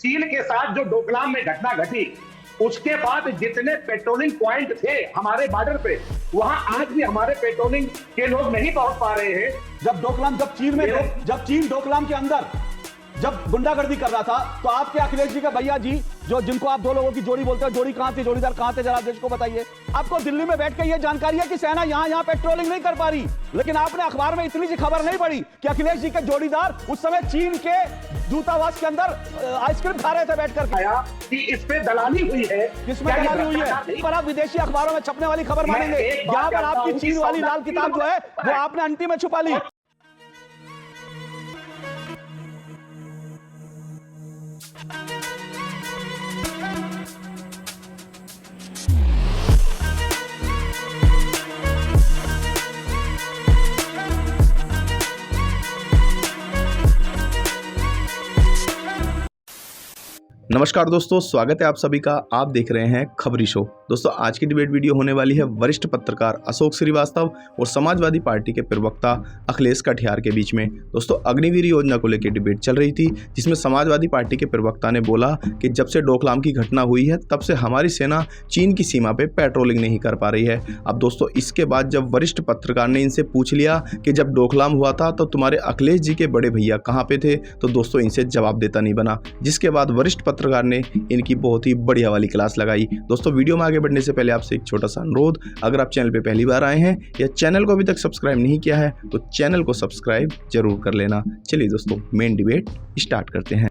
चीन के साथ जो डोकलाम में घटना घटी, उसके बाद जितने पेट्रोलिंग पॉइंट थे हमारे बॉर्डर पे, वहां आज भी हमारे पेट्रोलिंग के लोग नहीं पहुंच पा रहे हैं। जब चीन डोकलाम के अंदर जब गुंडागर्दी कर रहा था, तो आपके अखिलेश जी के भैया जी, जो जिनको आप दो लोगों की जोड़ी बोलते हैं, जोड़ी कहां थी, जोड़ीदार कहां थे, जरा देश को बताइए। आपको दिल्ली में बैठ के ये जानकारी है कि सेना यहां पेट्रोलिंग नहीं कर पा रही, लेकिन आपने अखबार में इतनी सी खबर नहीं पढ़ी कि अखिलेश जी के जोड़ीदार उस समय चीन के दूतावास के अंदर आइसक्रीम खा रहे थे बैठकर। कि इस पे दलाली हुई है। किसमें दलाली हुई है? पर आप विदेशी अखबारों में छपने वाली खबर मानेंगे? यहाँ पर आपकी चीन वाली लाल किताब जो है वो आपने अंटी में छुपा ली। नमस्कार दोस्तों, स्वागत है आप सभी का। आप देख रहे हैं खबरी शो। दोस्तों, आज की डिबेट वीडियो होने वाली है वरिष्ठ पत्रकार अशोक श्रीवास्तव और समाजवादी पार्टी के प्रवक्ता अखिलेश कटियार के बीच में। दोस्तों, अग्निवीर योजना को लेकर डिबेट चल रही थी, जिसमें समाजवादी पार्टी के प्रवक्ता ने बोला कि जब से डोकलाम की घटना हुई है, तब से हमारी सेना चीन की सीमा पर पेट्रोलिंग नहीं कर पा रही है। अब दोस्तों, इसके बाद जब वरिष्ठ पत्रकार ने इनसे पूछ लिया कि जब डोकलाम हुआ था तो तुम्हारे अखिलेश जी के बड़े भैया कहाँ पे थे, तो दोस्तों इनसे जवाब देता नहीं बना, जिसके बाद वरिष्ठ पत्रकार ने इनकी बहुत ही बढ़िया वाली क्लास लगाई। दोस्तों, वीडियो में आगे बढ़ने से पहले आपसे एक छोटा सा अनुरोध, अगर आप चैनल पे पहली बार आए हैं या चैनल को अभी तक सब्सक्राइब नहीं किया है तो चैनल को सब्सक्राइब जरूर कर लेना। चलिए दोस्तों, मेन डिबेट स्टार्ट करते हैं।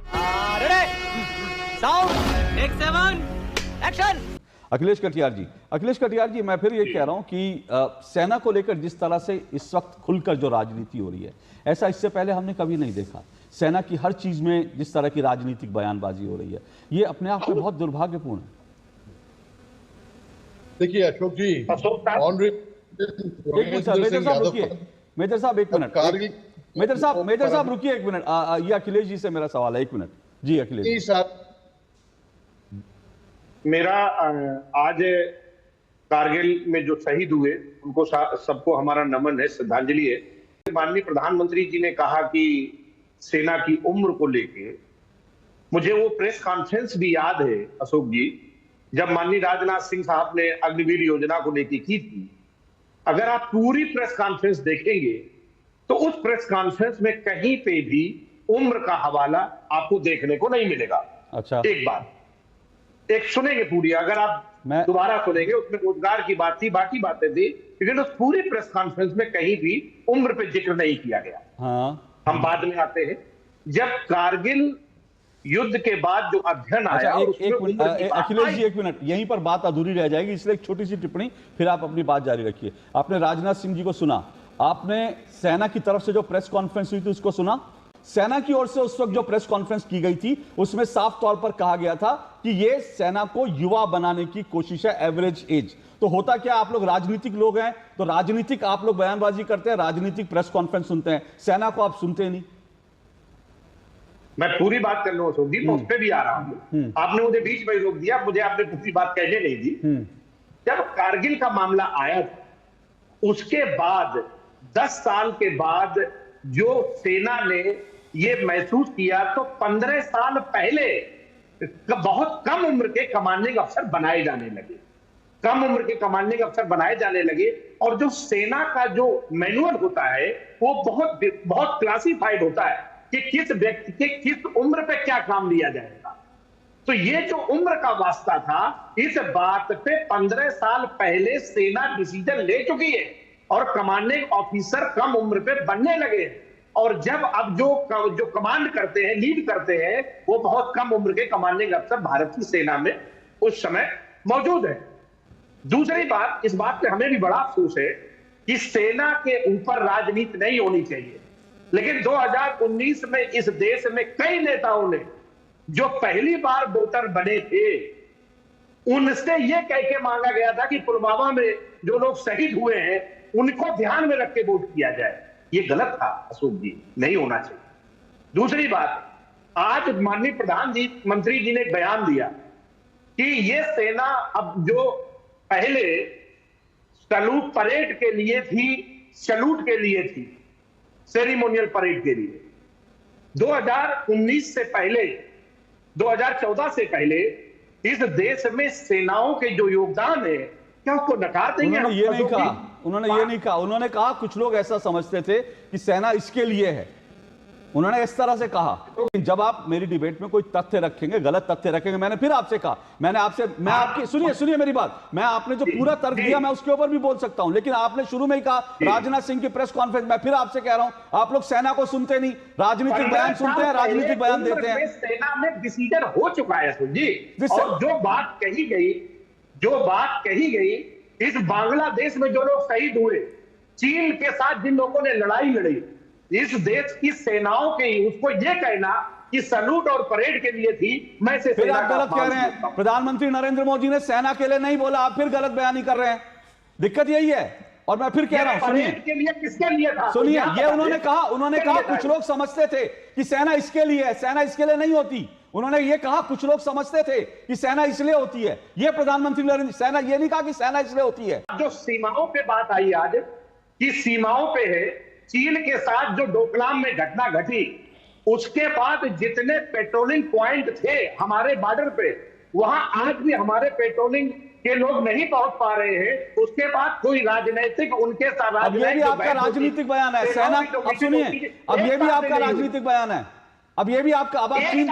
अखिलेश कटियार जी, मैं फिर ये कह रहा हूं कि सेना को लेकर जिस तरह से इस वक्त खुलकर जो राजनीति हो रही है, ऐसा इससे पहले हमने कभी नहीं देखा। सेना की हर चीज में जिस तरह की राजनीतिक बयानबाजी हो रही है, ये अपने आप में बहुत दुर्भाग्यपूर्ण है। देखिए अशोक जी, मेजर साहब एक मिनट, मेजर साहब रुकिए एक मिनट। ये अखिलेश जी से मेरा सवाल है, एक मिनट जी। अखिलेश जी साहब, मेरा आज कारगिल में जो शहीद हुए उनको सबको हमारा नमन है, श्रद्धांजलि है। माननीय प्रधानमंत्री जी ने कहा कि सेना की उम्र को लेके, मुझे वो प्रेस कॉन्फ्रेंस भी याद है अशोक जी, जब माननीय राजनाथ सिंह साहब ने अग्निवीर योजना को लेके की थी। अगर आप पूरी प्रेस कॉन्फ्रेंस देखेंगे तो उस प्रेस कॉन्फ्रेंस में कहीं पे भी उम्र का हवाला आपको देखने को नहीं मिलेगा। अच्छा, एक बात एक सुनेंगे पूरी, अगर आप दोबारा सुनेंगे, उसमें रोजगार की बात थी, बाकी बातें थी, लेकिन उस पूरी प्रेस कॉन्फ्रेंस में कहीं भी उम्र पे जिक्र नहीं किया गया। हाँ, हम बाद में आते हैं। जब कारगिल युद्ध के बाद जो अध्ययन आया, अखिलेश जी एक मिनट, यहीं पर बात अधूरी रह जाएगी, इसलिए एक छोटी सी टिप्पणी, फिर आप अपनी बात जारी रखिए। आपने राजनाथ सिंह जी को सुना, आपने सेना की तरफ से जो प्रेस कॉन्फ्रेंस हुई थी उसको सुना। सेना की ओर से उस वक्त जो प्रेस कॉन्फ्रेंस की गई थी, उसमें साफ तौर पर कहा गया था कि यह सेना को युवा बनाने की कोशिश है, एवरेज एज। तो होता क्या, आप लोग राजनीतिक लोग हैं, तो राजनीतिक आप लोग बयानबाजी करते हैं, राजनीतिक प्रेस कॉन्फ्रेंस सुनते हैं, सेना को आप सुनते नहीं। मैं पूरी बात कर लूं अशोक जी, मैं उस पर भी आ रहा हूं। आपने मुझे बीच में रोक दिया, मुझे आपने पूरी बात कहने नहीं दी। जब कारगिल का मामला आया, उसके बाद 10 साल के बाद जो सेना ने ये महसूस किया, तो 15 साल पहले बहुत कम उम्र के कमांडिंग अफसर बनाए जाने लगे, कम उम्र के कमांडिंग अफसर बनाए जाने लगे। और जो सेना का जो मैनुअल होता है वो बहुत क्लासिफाइड होता है कि किस व्यक्ति के किस उम्र पे क्या काम लिया जाएगा। तो ये जो उम्र का वास्ता था, इस बात पे 15 साल पहले सेना डिसीजन ले चुकी है और कमांडिंग ऑफिसर कम उम्र पे बनने लगे। और जब अब जो कमांड करते हैं, लीड करते हैं, वो बहुत कम उम्र के कमांडिंग अफसर भारत की सेना में उस समय मौजूद है। दूसरी बात, इस बात पे हमें भी बड़ा अफसोस है कि सेना के ऊपर राजनीति नहीं होनी चाहिए, लेकिन 2019 में इस देश में कई नेताओं ने जो पहली बार वोटर बने थे, उनसे यह कह के मांगा गया था कि पुलवामा में जो लोग शहीद हुए हैं उनको ध्यान में रख के वोट किया जाए। ये गलत था अशोक जी, नहीं होना चाहिए। दूसरी बात, आज माननीय प्रधानमंत्री जी ने एक बयान दिया कि ये सेना अब जो पहले सैल्यूट परेड के लिए थी, सैल्यूट के लिए थी, सेरेमोनियल परेड के लिए, 2019 से पहले 2014 से पहले इस देश में सेनाओं के जो योगदान है, क्या उसको नकार देंगे? उन्होंने ये नहीं कहा, उन्होंने ये नहीं कहा। उन्होंने कहा कुछ लोग ऐसा समझते थे कि सेना इसके लिए है, उन्होंने इस तरह से कहा। तो जब आप मेरी डिबेट में कोई तथ्य रखेंगे, गलत तथ्य रखेंगे, मैंने फिर आपसे कहा, मैं आपकी सुनिए मेरी बात, मैं आपने जो पूरा तर्क दिया मैं उसके ऊपर भी बोल सकता हूं, लेकिन आपने शुरू में ही कहा राजनाथ सिंह की प्रेस कॉन्फ्रेंस, मैं फिर आपसे कह रहा हूं आप लोग सेना को सुनते नहीं, राजनीतिक बयान सुनते हैं, राजनीतिक बयान देते हैं। सेना में डिसीजन हो चुका है जी, और जो बात कही गई इस बांग्लादेश में जो लोग शहीद हुए, चीन के साथ जिन लोगों ने लड़ाई लड़ी, इस देश की सेनाओं के, उसको ये कहना कि सैल्यूट और परेड के लिए थी, मैं इसे फिर आप गलत कह रहे हैं। प्रधानमंत्री नरेंद्र मोदी ने सेना के लिए नहीं बोला, आप फिर गलत बयानी कर रहे हैं। दिक्कत यही है। और मैं फिर कह रहा हूं, सुनिए, के लिए किसके लिए था? सुनिए, ये उन्होंने कहा कुछ लोग समझते थे कि सेना इसके लिए है, सेना इसके लिए नहीं होती। उन्होंने ये कहा कुछ लोग समझते थे कि सेना इसलिए होती है, ये प्रधानमंत्री नरेंद्र, सेना ये नहीं कहा कि सेना इसलिए होती है। जो सीमाओं पे बात आई आज कि सीमाओं पे है, चीन के साथ जो डोकलाम में घटना घटी, उसके बाद जितने पेट्रोलिंग पॉइंट थे हमारे बॉर्डर पे, वहां आज भी हमारे पेट्रोलिंग के लोग नहीं पहुंच पा रहे हैं। उसके बाद कोई राजनीतिक उनके साथ, अब ये भी आपका राजनीतिक बयान है, सेना, अब सुनिए, अब ये भी आपका राजनीतिक बयान है, अब ये भी आपका, अब आप चीन,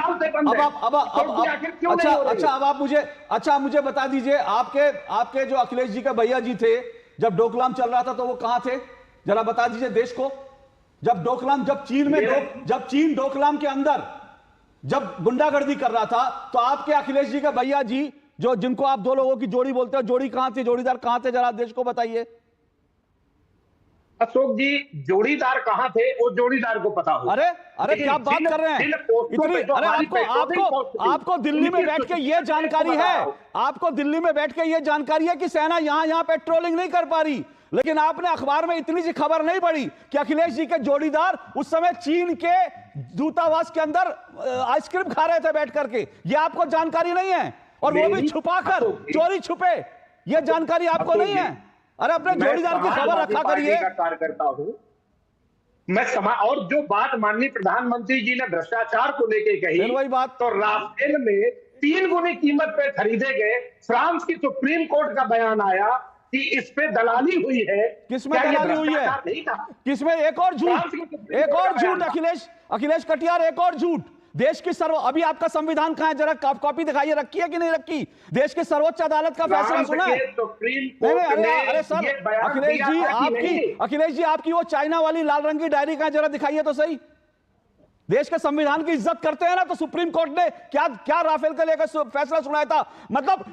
अब मुझे बता दीजिए, आपके जो अखिलेश जी का भैया जी थे, जब डोकलाम चल रहा था तो वो कहां थे, जरा बता दीजिए देश को। जब चीन डोकलाम के अंदर जब गुंडागर्दी कर रहा था, तो आपके अखिलेश जी का भैया जी, जो जिनको आप दो लोगों की जोड़ी बोलते हो, जोड़ी कहां थी, जोड़ीदार कहां थे, जरा देश को बताइए। अशोक जी, जोड़ीदार कहां थे वो जोड़ीदार को पता हो। अरे क्या बात कर रहे हैं इतनी, अरे आपको दिल्ली में बैठ के ये जानकारी है, आपको दिल्ली में बैठ के ये जानकारी है कि सेना यहां पेट्रोलिंग नहीं कर पा रही, लेकिन आपने अखबार में इतनी सी खबर नहीं पढ़ी कि अखिलेश जी के जोड़ीदार उस समय चीन के दूतावास के अंदर आइसक्रीम खा रहे थे बैठ करके, ये आपको जानकारी नहीं है, और वो भी छुपाकर, चोरी छुपे, ये जानकारी आपको नहीं है। अरे अपने जोड़ीदार की खबर रखा करिए। कार्यकर्ता हूं मैं, और जो बात माननीय प्रधानमंत्री जी ने भ्रष्टाचार को लेकर कही, वही बात, तो राफेल में 3 गुनी कीमत पे खरीदे गए, फ्रांस की सुप्रीम कोर्ट का बयान आया कि इस पे दलाली हुई है। किसमें दलाली हुई है? किसमें? एक और झूठ अखिलेश कटियार, एक और झूठ। देश की अभी आपका संविधान कहां है, जरा कॉपी दिखाइए, रखी है कि नहीं रखी? देश की सर्वोच्च अदालत का फैसला सुना है? अरे सर, अखिलेश जी आपकी वो चाइना वाली लाल रंग की डायरी कहां, जरा दिखाइए तो सही। देश के संविधान की इज्जत करते हैं ना, तो सुप्रीम कोर्ट ने क्या राफेल को लेकर फैसला सुनाया था? मतलब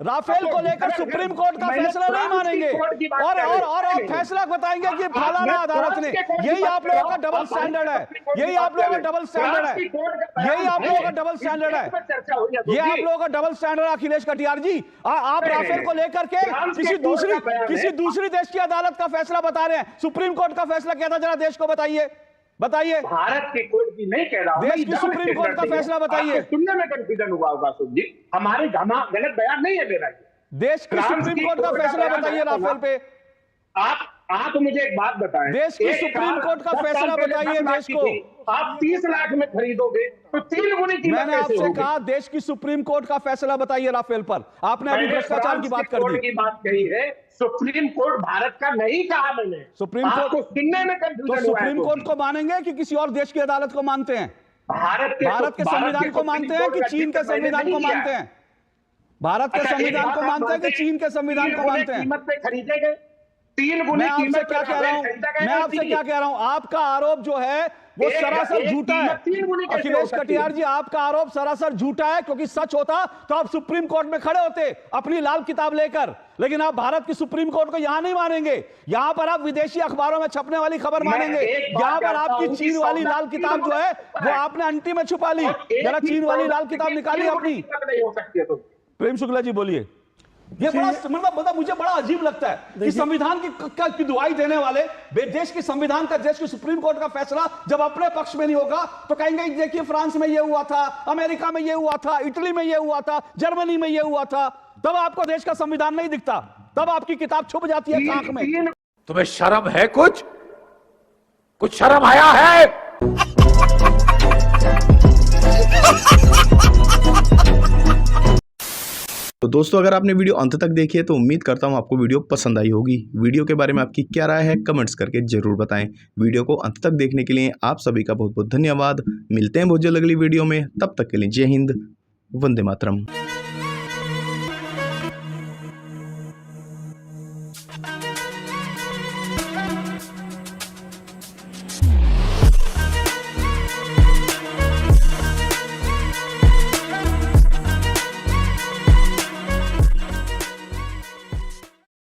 राफेल को लेकर सुप्रीम कोर्ट का फैसला नहीं मानेंगे, और फैसला बताएंगे कि फलाना अदालत ने। यही आप लोगों का डबल स्टैंडर्ड है, यही आप लोगों का डबल स्टैंडर्ड है, यही आप लोगों का डबल स्टैंडर्ड है, ये आप लोगों का डबल स्टैंडर्ड है अखिलेश कटियार जी। आप राफेल को लेकर के किसी दूसरी देश की अदालत का फैसला बता रहे हैं, सुप्रीम कोर्ट का फैसला क्या था, जरा देश को बताइए। भारत की कोर्ट की नहीं कह रहा हूं, देश की सुप्रीम कोर्ट का फैसला बताइए। सुनने में कंफ्यूजन हुआ होगा अशोक जी, हमारे गलत बयान नहीं है मेरा। देश की सुप्रीम कोर्ट का फैसला बताइए राफेल पे। आप मुझे एक बात बताएं, देश की सुप्रीम कोर्ट का फैसला बताइए देश को। आप 30 लाख में खरीदोगे तो 3 गुनी कीमत। मैंने आपसे कहा देश की सुप्रीम कोर्ट का फैसला बताइए राफेल पर, आपने अभी भ्रष्टाचार की बात कर दी। की बात कही है, सुप्रीम कोर्ट भारत का नहीं कहा मैंने। सुप्रीम कोर्ट को सुनने में कंफ्यूजन तो सुप्रीम कोर्ट को मानेंगे कि किसी और देश की अदालत को मानते हैं? भारत के संविधान को मानते हैं कि चीन के संविधान को मानते हैं? भारत के संविधान को मानते हैं कि चीन के संविधान को मानते हैं? कीमत पे खरीदे गए 3 गुनी कीमत। मैं आपसे क्या कह रहा हूं, आपका आरोप जो है वो सरासर झूठा है अखिलेश कटियार जी, आपका आरोप सरासर झूठा है, क्योंकि सच होता तो आप सुप्रीम कोर्ट में खड़े होते अपनी लाल किताब लेकर, लेकिन आप भारत की सुप्रीम कोर्ट को यहां नहीं मानेंगे, यहां पर आप विदेशी अखबारों में छपने वाली खबर मानेंगे। यहां पर आपकी चीन वाली लाल किताब जो है वो आपने अंटी में छुपा ली, जरा चीन वाली लाल किताब निकाली अपनी। प्रेम शुक्ला जी बोलिए। ये बड़ा मतलब मुझे बड़ा अजीब लगता है कि संविधान की दुहाई देने वाले देश के संविधान का, देश की सुप्रीम कोर्ट का फैसला जब अपने पक्ष में नहीं होगा तो कहेंगे देखिए फ्रांस में ये हुआ था, अमेरिका में ये हुआ था, इटली में ये हुआ था, जर्मनी में ये हुआ था। तब आपको देश का संविधान नहीं दिखता, तब आपकी किताब छुप जाती है आंख में। तुम्हें शर्म है? कुछ शर्म आया है? तो दोस्तों अगर आपने वीडियो अंत तक देखी है तो उम्मीद करता हूँ आपको वीडियो पसंद आई होगी। वीडियो के बारे में आपकी क्या राय है कमेंट्स करके जरूर बताएं। वीडियो को अंत तक देखने के लिए आप सभी का बहुत बहुत धन्यवाद। मिलते हैं बहुत जल्द अगली वीडियो में, तब तक के लिए जय हिंद, वंदे मातरम।